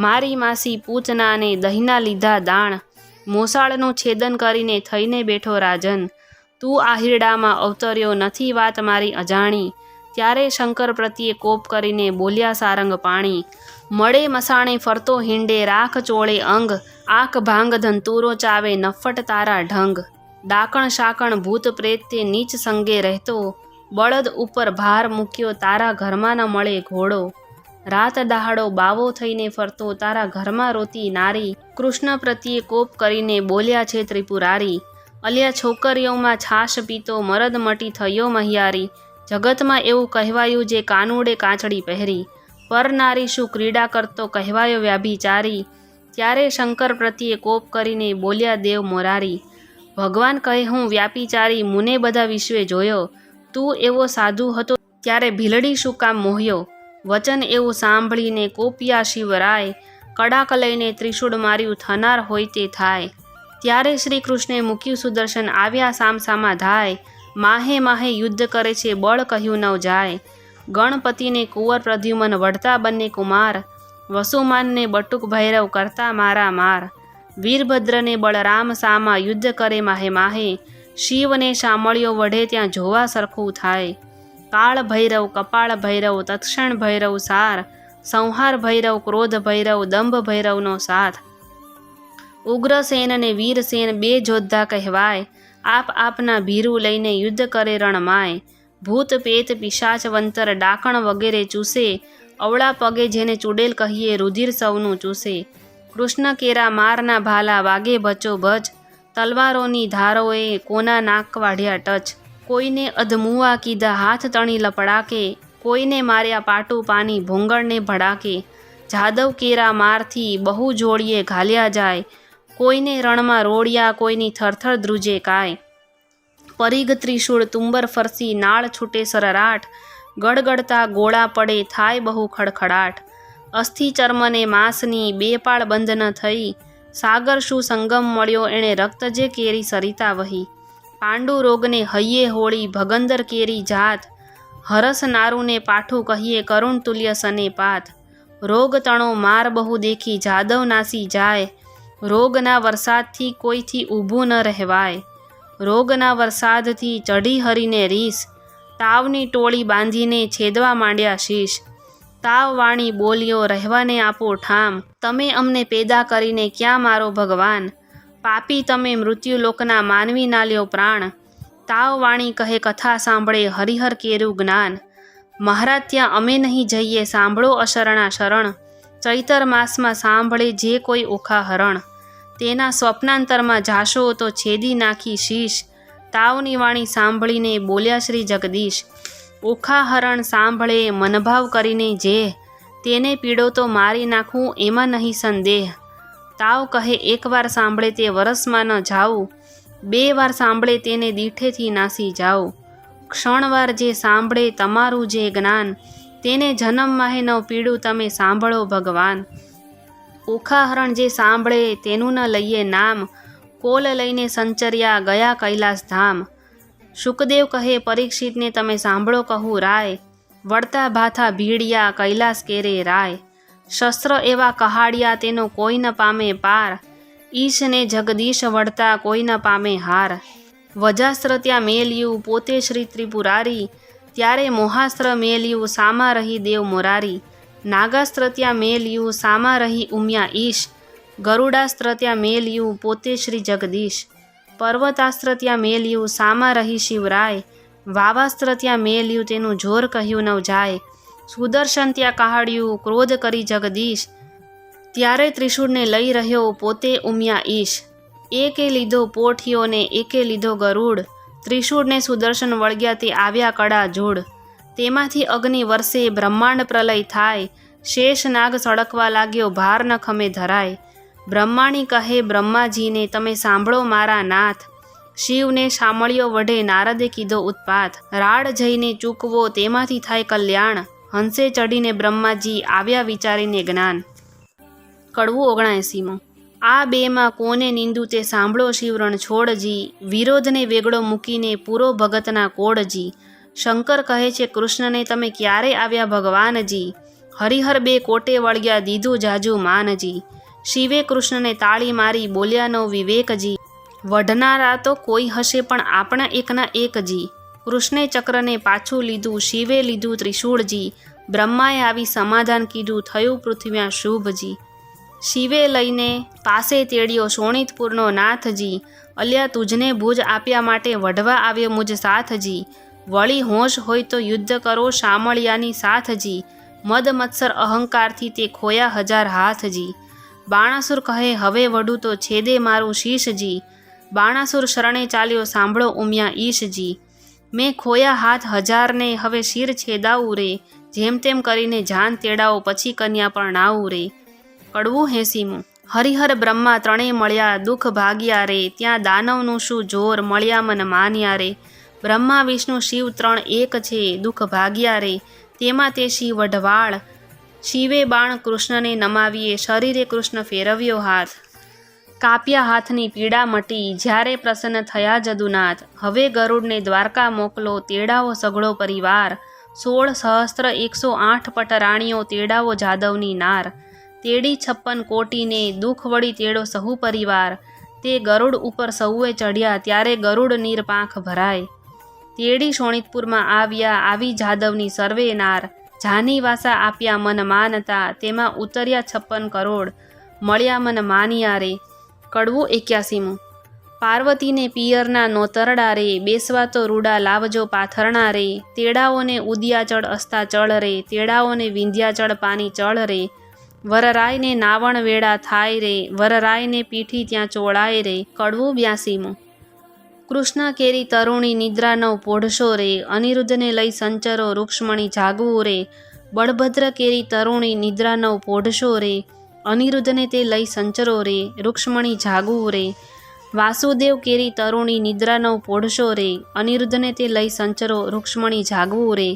મારી માસી પૂતનાને દહીંના લીધા દાણ, મોસાળનું છેદન કરીને થઈને બેઠો રાજન. તું આહિરડામાં અવતર્યો નથી વાત મારી અજાણી, ત્યારે શંકર પ્રત્યે કોપ કરીને બોલ્યા સારંગ પાણી. મળે મસાણે ફરતો હિંડે રાખ ચોળે અંગ, આંખ ભાંગ ધંતુરો ચાવે નફટ તારા ઢંગ. ડાકણ શાકણ ભૂત પ્રેત તે નીચ સંગે રહેતો, બળદ ઉપર ભાર મૂક્યો તારા ઘરમાં ન મળે ઘોડો. રાત દહાડો બાવો થઈને ફરતો તારા ઘરમાં રોતી નારી, કૃષ્ણ પ્રત્યે કોપ કરીને બોલ્યા છે ત્રિપુરારી. અલ્યા છોકરીઓમાં છાશ પીતો મરદ મટી થયો મહિયારી, જગતમાં એવું કહેવાયું જે કાનુડે કાંચડી પહેરી, પર નારી શું ક્રીડા કરતો કહેવાયો વ્યાભિચારી. ત્યારે શંકર પ્રત્યે કોપ કરીને બોલ્યા દેવ મોરારી, ભગવાન કહે હું વ્યાપીચારી મુને બધા વિશ્વે જોયો, તું એવો સાધુ હતો ત્યારે ભીલડી શું કામ મોહ્યો. વચન એવું સાંભળીને કોપિયા શિવરાય, કડાક લઈને ત્રિશૂળ માર્યું થનાર હોય તે થાય. ત્યારે શ્રી કૃષ્ણે મૂક્યું સુદર્શન આવ્યા સામસામા ધાય, માહે માહે યુદ્ધ કરે છે બળ કહ્યું નવ જાય. ગણપતિને કુંવર પ્રદ્યુમન વઢતા બંને કુમાર, વસુમાનને બટુક ભૈરવ કરતા મારા માર. વીરભદ્રને બળરામ સામા યુદ્ધ કરે માહે માહે, શિવને શામળિયો વઢે ત્યાં જોવા સરખું થાય. કાળ ભૈરવ, કપાળ ભૈરવ, તત્ક્ષણ ભૈરવ સાર, સંહાર ભૈરવ, ક્રોધ ભૈરવ, દંભ ભૈરવનો સાથ. ઉગ્રસેન ને વીરસેન બે જોદ્ધા કહેવાય, આપ આપના ભીરું લઈને યુદ્ધ કરે રણમાય. ભૂત પેત પિશાચ વંતર ડાકણ વગેરે ચૂસે, અવળા પગે જેને ચૂડેલ કહીએ રુધિર સૌનું ચૂસે. કૃષ્ણ કેરા મારના ભાલા વાગે ભચો ભચ, તલવારોની ધારોએ કોના નાક વાઢ્યા ટચ. કોઈને અધમુઆ કીધા હાથ તણી લપડાકે, કોઈને માર્યા પાટું પાની ભૂંગળને ભડાકે. જાદવ કેરા મારથી બહુ જોડીએ ઘાલ્યા જાય, કોઈને રણમાં રોડિયા કોઈની થરથર ધ્રુજે કાય. પરિઘ ત્રિશૂળ તુંબર ફરસી નાળ છૂટે સરરાટ, ગડગડતા ગોળા પડે થાય બહુ ખડખડાટ. અસ્થિ ચર્મને માંસની બે પાળ બંધ ન થઈ, સાગર શું સંગમ મળ્યો એણે રક્ત જે કેરી સરિતા વહી. પાંડુ રોગને હૈયે હોળી ભગંદર કેરી જાત, હરસ નારુને પાઠું કહીએ કરુણ તુલ્ય સને પાત. રોગ તણો માર બહુ દેખી જાદવ નાસી જાય, રોગના વરસાદથી કોઈથી ઊભું ન રહેવાય. રોગના વરસાદથી ચઢી હરીને રીસ, તાવની ટોળી બાંધીને છેદવા માંડ્યા શીશ. તાવ વાણી બોલ્યો રહેવાને આપો ઠામ, તમે અમને પેદા કરીને ક્યાં મારો ભગવાન. પાપી તમે મૃત્યુલોકના માનવી ના લ્યો પ્રાણ. તાવ વાણી કહે કથા સાંભળે હરિહર કેરું જ્ઞાન. મહારાજ ત્યાં અમે નહીં જઈએ સાંભળો અશરણા શરણ, ચૈતર માસમાં સાંભળે જે કોઈ ઓખા હરણ. તેના સ્વપ્નાંતરમાં જાશો તો છેદી નાખી શીશ, તાવની વાણી સાંભળીને બોલ્યા શ્રી જગદીશ. ઓખા હરણ સાંભળે મનભાવ કરીને જે, તેને પીડો તો મારી નાખું એમાં નહીં સંદેહ. તાવ કહે એકવાર સાંભળે તે વરસમાં ન જાઉં, બે વાર સાંભળે તેને દીઠેથી નાસી જાઉં. ક્ષણવાર જે સાંભળે તમારું જે જ્ઞાન, તેને જન્મ માહે ન પીડું તમે સાંભળો ભગવાન. ઓખા હરણ જે સાંભળે તેનું ન લઈએ નામ, કોલ લઈને સંચર્યા ગયા કૈલાસ ધામ. શુકદેવ કહે પરીક્ષિતને તમે સાંભળો કહું રાય, વળતા ભાથા ભીડિયા કૈલાસ કેરે રાય. શસ્ત્ર એવા કહાડિયા તેનો કોઈ ન પામે પાર, ઈશને જગદીશ વળતા કોઈ ન પામે હાર. વજાસ્ત્ર ત્યાં મેલ્યું પોતે શ્રી ત્રિપુરારી, ત્યારે મોહાસ્ત્ર મેલ્યું સામા રહી દેવ મોરારી. નાગાસ્ત્ર ત્યાં મેલ્યું સામા રહી ઉમિયા ઈશ, ગરુડાસ્ત્ર ત્યાં મેલ્યું પોતે શ્રી જગદીશ. પર્વતાસ્ત્ર ત્યાં મેલ્યું સામા રહી શિવરાય, વાવાસ્ત્ર ત્યાં મેલ્યું તેનું જોર કહ્યું નવ જાય. સુદર્શન ત્યાં કહાડ્યું ક્રોધ કરી જગદીશ, ત્યારે ત્રિશૂળને લઈ રહ્યો પોતે ઉમિયા ઈશ. એકે લીધો પોઠિયો ને એકે લીધો ગરુડ, ત્રિશૂળને સુદર્શન વળગ્યા તે આવ્યા કડા જોડ. તેમાંથી અગ્નિ વર્ષે બ્રહ્માંડ પ્રલય થાય, શેષ નાગ સળકવા લાગ્યો ભાર ન ખમે ધરાય. બ્રહ્માણી કહે બ્રહ્માજીને તમે સાંભળો મારા નાથ, શિવને શામળિયો વઢે નારદે કીધો ઉત્પાત. રાડ જઈને ચૂકવો તેમાંથી થાય કલ્યાણ, હંસે ચડીને બ્રહ્માજી આવ્યા વિચારીને જ્ઞાન. કડવું 79. આ બેમાં કોને નિંદુ તે સાંભળો શિવરણ છોડજી, વિરોધને વેગળો મૂકીને પૂરો ભગતના કોડજી. શંકર કહે છે કૃષ્ણને તમે ક્યારે આવ્યા ભગવાનજી, હરિહર બે કોટે વળગ્યા દીધું જાજુ માનજી. શિવે કૃષ્ણને તાળી મારી બોલ્યા નો વિવેકજી, વઢનારા તો કોઈ હશે પણ આપણા એકના એકજી. કૃષ્ણે ચક્રને પાછું લીધું શિવે લીધું ત્રિશૂળજી, બ્રહ્માએ આવી સમાધાન કીધું થયું પૃથ્વ્યા શુભજી. શિવે લઈને પાસે તેડ્યો શોણિતપુરનો નાથજી, અલ્યા તુજને ભુજ આપ્યા માટે વઢવા આવ્યો મુજ સાથજી. વળી હોશ હોય તો યુદ્ધ કરો શામળિયાની સાથજી, મદ મત્સર અહંકારથી તે ખોયા હજાર હાથજી. બાણાસુર કહે હવે વઢું તો છેદે મારું શીશજી, બાણાસુર શરણે ચાલ્યો સાંભળો ઉમિયા ઈશજી. મેં ખોયા હાથ હજારને હવે શિર છેદાવું રે, જેમ તેમ કરીને જાન તેડાવો પછી કન્યા પરણાવું રે. કડવું 80. હરિહર બ્રહ્મા ત્રણેય મળ્યા દુઃખ ભાગ્યા રે, ત્યાં દાનવનું શું જોર મળ્યા મન માન્યા રે. બ્રહ્મા વિષ્ણુ શિવ ત્રણ એક છે દુઃખ ભાગ્યા રે, તેમાં તે શિવ વઢવાળ. શિવે બાણ કૃષ્ણને નમાવીએ શરીરે કૃષ્ણ ફેરવ્યો હાથ. કાપ્યા હાથની પીડા મટી જ્યારે પ્રસન્ન થયા જદુનાથ. હવે ગરુડને દ્વારકા મોકલો તેડાવો સઘળો પરિવાર, 16,108 પટરાણીઓ તેડાવો જાદવની નાર. તેડી 56 કોટીને દુઃખ વળી તેડો સહુ પરિવાર, તે ગરુડ ઉપર સૌએ ચઢ્યા ત્યારે ગરુડ નીર પાંખ ભરાય. તેડી શોણિતપુરમાં આવી જાદવની સર્વે નાર, જાની વાસા આપ્યા મન માનતા, તેમાં ઉતર્યા 56 કરોડ, મળ્યા મન માનિયા રે. કડવું 81મું. પાર્વતીને પિયરના નોતરડા રે, બેસવા તો રૂડા લાવજો પાથરણા રે, તેડાઓને ઉદિયાચળ અસ્તાચળ રે, તેડાઓને વિંધ્યાચળ પાની ચળ રે, વરરાયને નાવણ વેળા થાય રે, વરરાયને પીઠી ત્યાં ચોળાય રે. કડવું 82મું. કૃષ્ણ કેરી તરુણી નિદ્રા નવ પોઢશો રે, અનિરુદ્ધને લઈ સંચરો રૂક્ષ્મણી જાગવું રે, બળભદ્ર કેરી તરુણી નિદ્રા નવ પોઢશો રે, અનિરુદ્ધને તે લઈ સંચરો રે, રૂક્ષ્મણી જાગવું રે. વાસુદેવ કેરી તરુણી નિદ્રા નવ પોઢશો રે, અનિરુદ્ધને તે લઈ સંચરો રૂક્ષ્મણી જાગવું રે.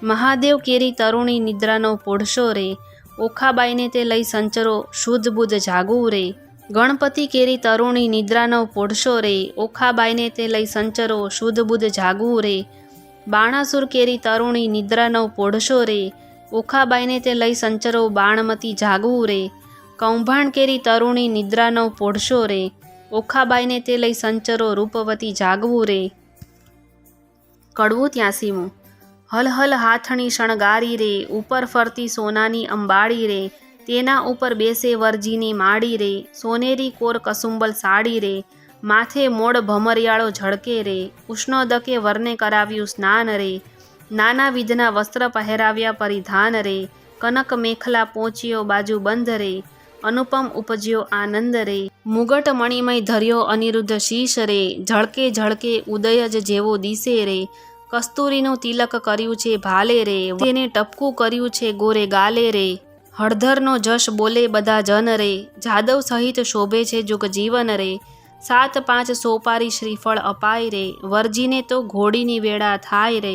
મહાદેવ કેરી તરુણી નિદ્રા નવ પોઢશો રે, ઓખાબાઈને તે લઈ સંચરો શુદ્ધ બુદ્ધ જાગવું રે. ગણપતિ કેરી તરુણી નિદ્રા નવ પોઢશો રે, ઓખાબાઈને તે લઈ સંચરો શુદ્ધ બુદ્ધ જાગવું રે. બાણાસુર કેરી તરુણી નિદ્રા નવ પોઢશો રે, ઓખાબાઈને તે લઈ સંચરો બાણમતી જાગવું રે. કૌભાણ કેરી તરુણી નિદ્રા નવ પોઢશો રે, ઓખાબાઈને તે લઈ સંચરો રૂપવતી જાગવું રે. કડવું 83મું. હલ હલ હાથણી શણગારી રે, ઉપર ફરતી સોનાની અંબાડી રે, તેના ઉપર બેસે વરજીની માડી રે, સોનેરી કોર કસુંબલ સાડી રે, માથે મોડ ભમરિયાળો ઝળકે રે, ઉષ્ણોદકે વરને કરાવ્યું સ્નાન રે, નાના વિધના વસ્ત્ર પહેરાવ્યા પરિધાન રે, કનક મેખલા પહોંચ્યો બાજુ બંધ રે, અનુપમ ઉપજ્યો આનંદ રે. મુગટ મણિમય ધર્યો અનિરુદ્ધ શીશ રે, ઝળકે ઝળકે ઉદય જ જેવો દિશે રે, કસ્તુરીનું તિલક કર્યું છે ભાલે રે, તેને ટપકું કર્યું છે ગોરે ગાલે રે. હળધરનો જશ બોલે બધા જન રે, જાદવ સહિત શોભે છે જુગ જીવન રે, 7-5 સોપારી શ્રીફળ અપાય રે, વરજીને તો ઘોડીની વેળા થાય રે.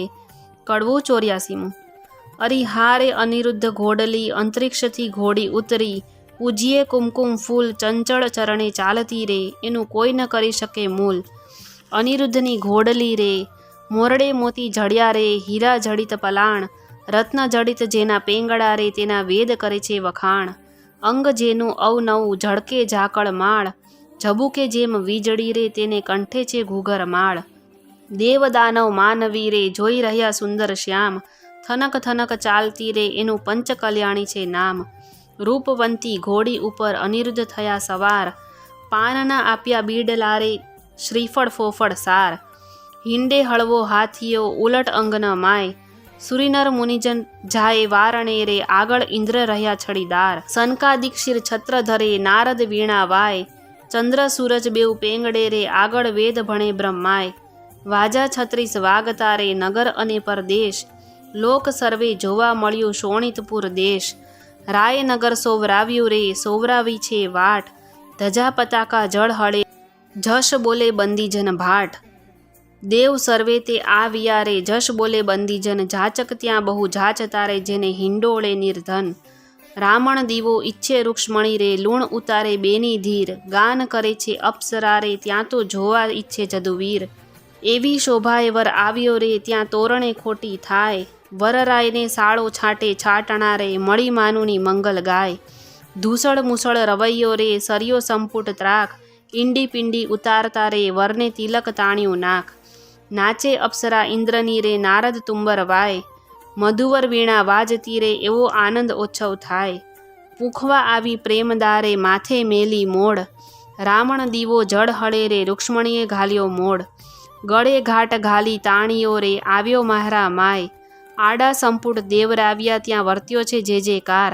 કડવું 84મું. અરિહારે અનિરુદ્ધ ઘોડલી, અંતરિક્ષથી ઘોડી ઉતરી, પૂજ્યે કુમકુમ ફૂલ ચંચળ ચરણે ચાલતી રે, એનું કોઈ ન કરી શકે મૂલ. અનિરુદ્ધની ઘોડલી રે, મોરડે મોતી જડ્યા રે, હીરા જડિત પલાણ, રત્ન જડિત જેના પેંગડા રે, તેના વેદ કરે છે વખાણ. અંગ જેનું અવનવું ઝળકે ઝાકળ માળ, ઝબુકે જેમ વીજળી રે, તેને કંઠે છે ઘૂઘર માળ. દેવદાનવ માનવી રે, જોઈ રહ્યા સુંદર શ્યામ, થનક થનક ચાલતી રે, એનું પંચ કલ્યાણી છે નામ. રૂપવંતી ઘોડી ઉપર અનિરુદ્ધ થયા સવાર, પાનના આપ્યા બીડલા રે, શ્રીફળ ફોફળ સાર. હિંડે હળવો હાથીયો ઉલટ અંગન માય, સુરીનર મુનિજન જાય વારણે રે, આગળ ઇન્દ્ર રહ્યા છડીદાર. સનકાદિક શિર છત્ર ધરે, નારદ વીણા વાય, ચંદ્ર સૂરજ બેઉ પેંગડે રે, આગળ વેદ ભણે બ્રહ્માય. વાજા 36 વાગતા રે, નગર અને પરદેશ, લોક સર્વે જોવા મળ્યું શોણિતપુર દેશ. રાયનગર સોવરાવ્યું રે, સોવરાવી છે વાટ, ધજા પતાકા જળ હળે, જશ બોલે બંદીજન ભાટ. દેવ સર્વે તે આવ્યા રે, જશ બોલે બંદીજન, જાચક ત્યાં બહુ જાચતા રે, જેને હિંડોળે નિર્ધન. રામણ દીવો ઈચ્છે રૂક્ષ્મણી રે, લૂણ ઉતારે બેની ધીર, ગાન કરે છે અપ્સરા રે, ત્યાં તો જોવા ઈચ્છે જદુવીર. એવી શોભાએ વર આવ્યો રે, ત્યાં તોરણે ખોટી થાય, વરરાયને સાળો છાંટે છાટણા રે, મળી માનુની મંગલ ગાય. ધૂસળ મુસળ રવૈયો રે, સરિયો સંપુટ ત્રાક, ઈંડી પિંડી ઉતારતા રે, વરને તિલક તાણ્યું નાક. નાચે અપ્સરા ઇન્દ્રની રે, નારદ તુંબર વાય, મધુવર વીણા વાજતી રે, એવો આનંદ ઓછવ થાય. પૂખવા આવી પ્રેમદારે, માથે મેલી મોડ, રાવણ દીવો જળ હળે રે, રૂક્ષ્મણીએ ઘાલ્યો મોડ. ગળે ઘાટ ઘાલી તાણીઓ રે, આવ્યો માહરા માય, આડા સંપુટ દેવરાવ્યા, ત્યાં વર્ત્યો છે જે જેકાર.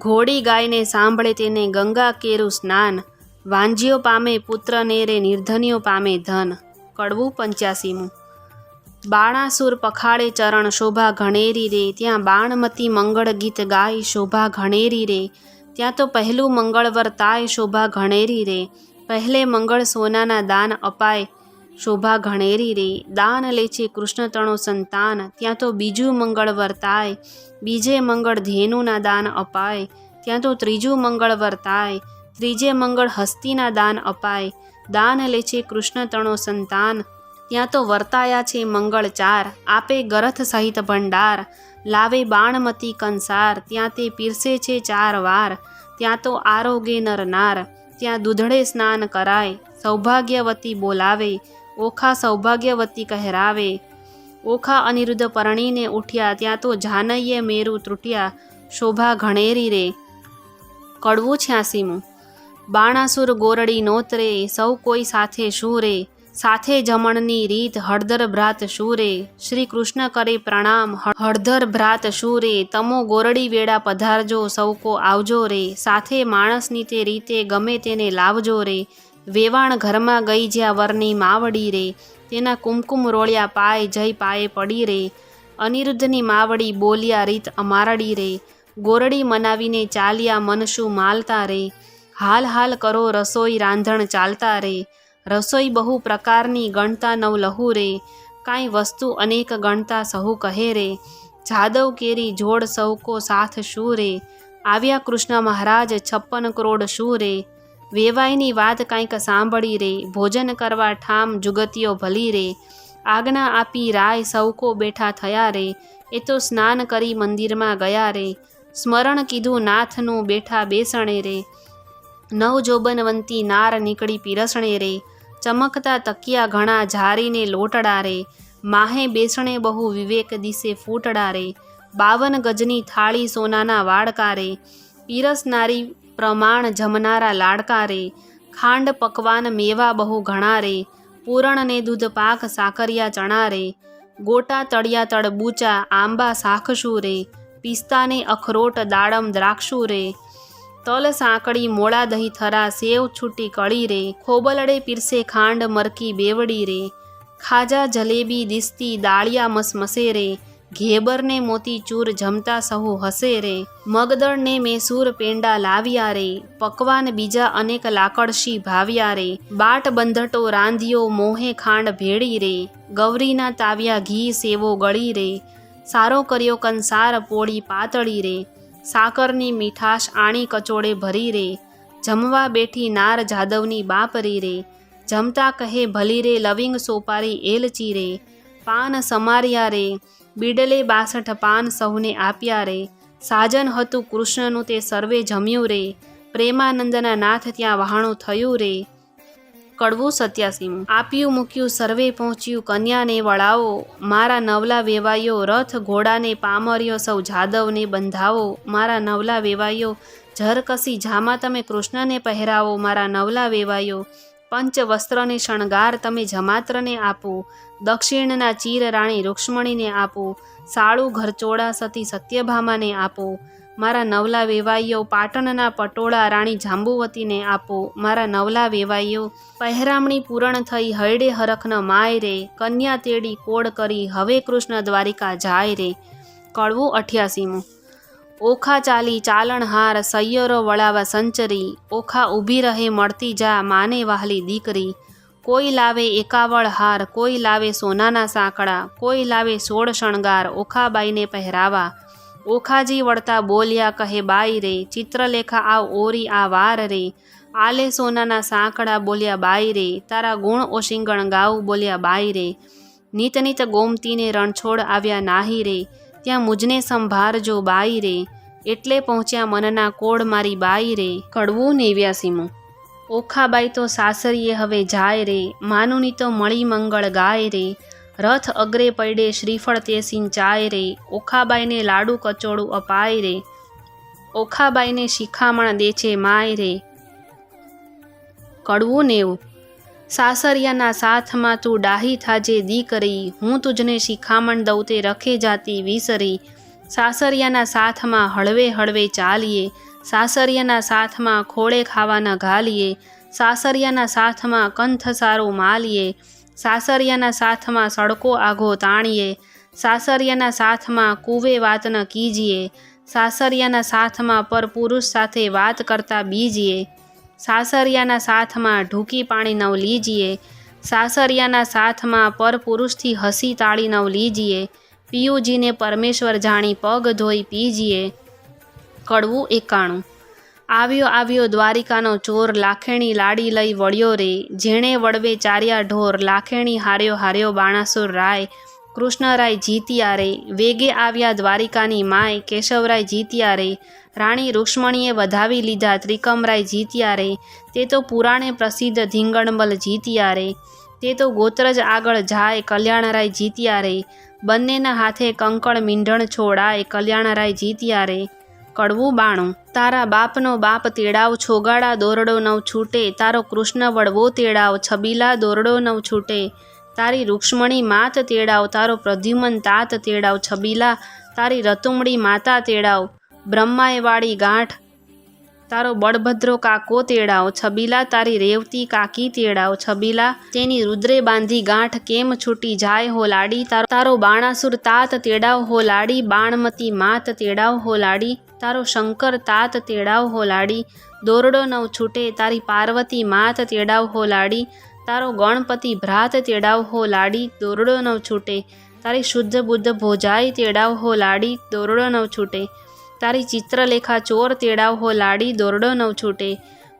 ઘોડી ગાયને સાંભળે તેને ગંગા કેરું સ્નાન, વાંજ્યો પામે પુત્રને રે, નિર્ધન્યો પામે ધન. કડવું 85મું. બાણાસુર પખાડે ચરણ શોભા ઘણેરી રે, ત્યાં બાણમતી મંગળ ગીત ગાય શોભા ઘણેરી રે, ત્યાં તો પહેલું મંગળવર તાય શોભા ઘણેરી રે, પહેલે મંગળ સોનાના દાન અપાય શોભા ઘણેરી રે. દાન લે છે કૃષ્ણ તણો સંતાન, ત્યાં તો બીજું મંગળ વર્તાય, બીજે મંગળ ધેનુના દાન અપાય, ત્યાં તો ત્રીજું મંગળ વર્તાય, ત્રીજે મંગળ હસ્તીના દાન અપાય. દાન લે છે કૃષ્ણ તણો સંતાન, ત્યાં તો વર્તાયા છે મંગળ 4, આપે ગરથ સહિત ભંડાર, લાવે બાણમતી કંસાર, ત્યાં તે પીરસે છે 4 વાર, ત્યાં તો આરોગે નર નાર, ત્યાં દૂધળે સ્નાન કરાય, સૌભાગ્યવતી બોલાવે, ઓખા સૌભાગ્યવતી કહેરાવે. ઓખા અનિરુદ્ધ પરણીને ઉઠ્યા, ત્યાં તો જાનૈયે મેરુ તૂટ્યા, શોભા ઘણેરી રે. કડવું 86મું. બાણાસુર ગોરડી નોતરે, સૌ કોઈ સાથે શું રે. સાથે જમણની રીત, હળદર ભ્રાત શું રે. શ્રી કૃષ્ણ કરે પ્રણામ, હળદર ભ્રાત શું રે. તમો ગોરડી વેળા પધારજો, સૌ કો આવજો રે. સાથે માણસની તે રીતે, ગમે તેને લાવજો રે. વેવાણ ઘરમાં ગઈ જ્યાં વરની માવડી રે, તેના કુમકુમ રોળ્યા પાય, જય પાયે પડી રે. અનિરુદ્ધની માવડી બોલ્યા રીત અમારડી રે. ગોરડી મનાવીને ચાલ્યા, મન શું માલતા રે. હાલ હાલ કરો રસોઈ, રાંધણ ચાલતા રે. રસોઈ બહુ પ્રકારની, ગણતા નવ લહુ રે. કાંઈ વસ્તુ અનેક, ગણતા સહુ કહે રે. જાદવ કેરી જોડ, સૌ કો સાથ શું રે. આવ્યા કૃષ્ણ મહારાજ, 56 કરોડ શું રે. વેવાઈની વાત કાંઈક સાંભળી રે. ભોજન કરવા ઠામ, જુગતીઓ ભલી રે. આજ્ઞા આપી રાય, સૌ કો બેઠા થયા રે. એ તો સ્નાન કરી મંદિરમાં ગયા રે. સ્મરણ કીધું નાથનું, બેઠા બેસણે રે. નવ જોબનવંતી નાર નીકળી પીરસણે રે. ચમકતા તકિયા ઘણા, ઝારીને લોટડા રે. માહે બેસણે બહુ, વિવેક દિશે ફૂટડા રે. 52 ગજની થાળી, સોનાના વાડકા રે. પીરસનારી પ્રમાણ, જમનારા લાડકા રે. ખાંડ પકવાન, મેવા બહુ ઘણા રે. પૂરણ ને દૂધ પાક, સાકરિયા ચણા રે. ગોટા તળિયા તળબૂચા, આંબા શાખશું રે. પિસ્તાને અખરોટ, દાડમ દ્રાક્ષુ રે. તલ સાંકળી, મોળા દહીં થરા, સેવ છૂટી કળી રે. ખોબલડે પીરસે ખાંડ, મરકી બેવડી રે. ખાજા જલેબી દિસ્તી, દાળિયા મસમસે રે. ઘેબરને મોતી ચૂર, જમતા સહુ હસે રે. મગદળને મેસૂર, પેંડા લાવ્યા રે. પકવાન બીજા અનેક, લાકડશી ભાવ્યા રે. બાટ બંધટો રાંધ્યો, મોહે ખાંડ ભેળી રે. ગૌરીના તાવ્યા ઘી, સેવો ગળી રે. સારો કર્યો કંસાર, પોળી પાતળી રે. સાકરની મીઠાશ, આણી કચોળે ભરી રે. જમવા બેઠી નાર, જાદવની બાપરી રે. જમતા કહે ભલી રે, લવિંગ સોપારી એલચી રે. પાન સમાર્યા રે. બીડલે 62 પાન, સહુને આપ્યા રે. સાજન હતું કૃષ્ણનું, તે સર્વે જમ્યું રે. પ્રેમાનંદના નાથ, ત્યાં વહાણું થયું રે. કડવું 87મું. આપ્યું મૂક્યું સર્વે પહોંચ્યું, કન્યાને વળાવો. મારા નવલા વેવાયો, રથ ઘોડાને પામર્યો, સૌ જાદવને બંધાવો. મારા નવલા વેવાયો, ઝરકસી જામા તમે કૃષ્ણને પહેરાવો. મારા નવલા વેવાયો, પંચ વસ્ત્રને શણગાર તમે જમાત્રને આપો. દક્ષિણના ચીર, રાણી રૂક્ષ્મણીને આપો. સાળું ઘરચોળા, સતી સત્યભામાને આપો. મારા નવલા વેવાઈઓ, પાટણના પટોળા, રાણી જાંબુવતીને આપો. મારા નવલા વેવાઈઓ, પહેરામણી પૂરણ થઈ, હૈડે હરખ ન માય રે. કન્યા તેડી કોડ કરી, હવે કૃષ્ણ દ્વારિકા જાય રે. કડવું 88મું. ઓખા ચાલી ચાલણહાર, સૈયરો વળાવા સંચરી. ઓખા ઊભી રહે મળતી જા, માને વહાલી દીકરી. કોઈ લાવે 51 હાર, કોઈ લાવે સોનાના સાંકળા. કોઈ લાવે 16 શણગાર, ઓખાબાઈને પહેરાવા. ઓખાજી વળતા બોલ્યા, કહે બાઈ રે. ચિત્રલેખા આવ ઓરી આ વાર રે. આલે સોનાના સાંકળા, બોલ્યા બાઈ રે. તારા ગુણ ઓશિંગણ ગાઉ, બોલ્યા બાઈ રે. નીત નીત ગોમતીને રણછોડ આવ્યા નાહી રે. ત્યાં મુજને સંભારજો બાઈ રે. એટલે પહોંચ્યા મનના કોડ, મારી બાઈ રે. કડવું 89મું. ઓખાબાઈ તો સાસરીએ હવે જાય રે. માનુની તો મળી મંગળ ગાય રે. રથ અગ્રે પૈડે, શ્રીફળ તે સિંચાય રે. ઓખાબાઈને લાડુ કચોળું અપાય રે. ઓખાબાઈને શિખામણ દે છે માય રે. કડવું 90. સાસરિયાના સાથમાં તું ડાહી થાજે દીકરી. હું તુજને શિખામણ દઉં, તે રખે જાતી વિસરી. સાસરિયાના સાથમાં હળવે હળવે ચાલીએ. સાસરિયાના સાથમાં ખોળે ખાવાના ઘાલીએ. સાસરિયાના સાથમાં કંથ સારું માલીએ. સાસરિયાના સાથમાં સડકો આઘો તાણીએ. સાસરિયાના સાથમાં કુવે વાત ન કીજીએ. સાસરિયાના સાથમાં પર પુરુષ સાથે વાત કરતા બીજીએ. સાસરિયાના સાથમાં ઢૂકી પાણી નવ લીજીએ. સાસરિયાના સાથમાં પર પુરુષથી હસી તાળી નવ લીજીએ. પિયુજીને પરમેશ્વર જાણી, પગ ધોઈ પીજીએ. કડવું 91. આવ્યો આવ્યો દ્વારિકાનો ચોર, લાખેણી લાડી લઈ વળ્યો રે. જેણે વડવે ચાર્યા ઢોર, લાખેણી હાર્યો હાર્યો બાણાસુર રાય. કૃષ્ણરાય જીત્યા રે. વેગે આવ્યા દ્વારિકાની માય, કેશવરાય જીત્યા રે. રાણી રૂક્ષ્મણીએ વધાવી લીધા, ત્રિકમરાય જીત્યા રે. તે તો પુરાણે પ્રસિદ્ધ ધીંગણબલ જીત્યા રે. તે તો ગોત્ર જ આગળ જાય કલ્યાણરાય જીત્યા રે, બંનેના હાથે કંકણ મીંઢણ છોડાય કલ્યાણરાય જીત્યા રે. કડવું 92. તારા બાપનો બાપ તેડાવ છોગાડા દોરડો નવ છૂટે, તારો કૃષ્ણ વડવો તેડાવ છબીલા દોરડો નવ છૂટે. તારી રૂક્ષ્મણી માત તેડાવ તારો પ્રદ્યુમન તાત તેડાવ છબીલા, તારી રતુમડી માતા તેડાવ બ્રહ્માએ વાળી ગાંઠ તારો બળભદ્રો કાકો તેડાવ છબીલા, તારી રેવતી કાકી તેડાવ છબીલા, તેની રુદ્રે બાંધી ગાંઠ કેમ છૂટી જાય હો લાડી. તારો બાણાસુર તાત તેડાવ હો લાડી, બાણમતી માત તેડાવ હો લાડી, તારો શંકર તાત તેડાવ હો લાડી. દોરડો નવ છૂટે તારી પાર્વતી માત તેડાવ હો લાડી, તારો ગણપતિ ભ્રાત તેડાવ હો લાડી. દોરડો નવ છૂટે તારી શુદ્ધ બુદ્ધ ભોજાઈ તેડાવ હો લાડી, દોરડો નવ છૂટે. તારી ચિત્રલેખા ચોર તેડાવ હો લાડી, દોરડો નવ છૂટે.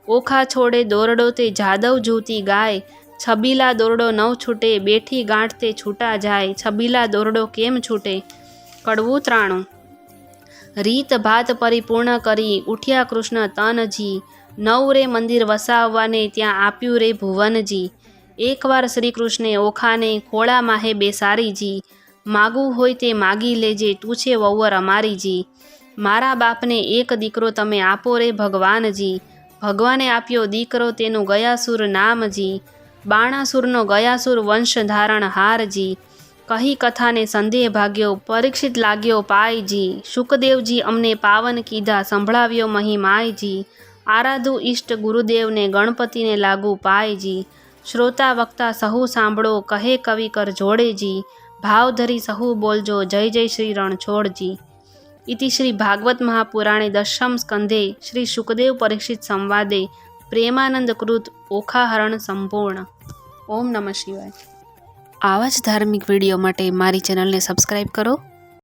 ઓખા છોડે દોરડો તે જાદવ જૂતી ગાય, છબીલા દોરડો નવ છૂટે. બેઠી ગાંઠ તે છૂટા જાય, છબીલા દોરડો કેમ છૂટે. કડવું 93. રીત ભાત પરિપૂર્ણ કરી ઉઠ્યા કૃષ્ણ તનજી, નવ રે મંદિર વસાવવાને ત્યાં આપ્યું રે ભુવનજી. એકવાર શ્રી કૃષ્ણે ઓખાને ખોળા માહે બેસારીજી, માગવું હોય તે માગી લેજે તું છે વહુવર અમારીજી. મારા બાપને એક દીકરો તમે આપો રે ભગવાનજી, ભગવાને આપ્યો દીકરો તેનું ગયાસુર નામજી. બાણાસુરનો ગયાસુર વંશ ધારણ હારજી, કહી કથાને સંદેહ ભાગ્યો પરીક્ષિત લાગ્યો પાયજી. શુકદેવજી અમને પાવન કીધા સંભળાવ્યો મહિમાયજી, આરાધુ ઈષ્ટ ગુરુદેવને ગણપતિને લાગુ પાયજી. શ્રોતા વક્તા સહુ સાંભળો કહે કવિ કર જોડેજી, ભાવ ધરી સહુ બોલજો જય જય શ્રી રણછોડજી. ઇતિ શ્રી ભાગવત મહાપુરાણે દશમ સ્કંધે શ્રી શુકદેવ પરીક્ષિત સંવાદે પ્રેમાનંદ કૃત ઓખાહરણ સંપૂર્ણ. ઓમ નમઃ શિવાય. આવા જ ધાર્મિક વિડીયો માટે મારી ચેનલને સબસ્ક્રાઈબ કરો.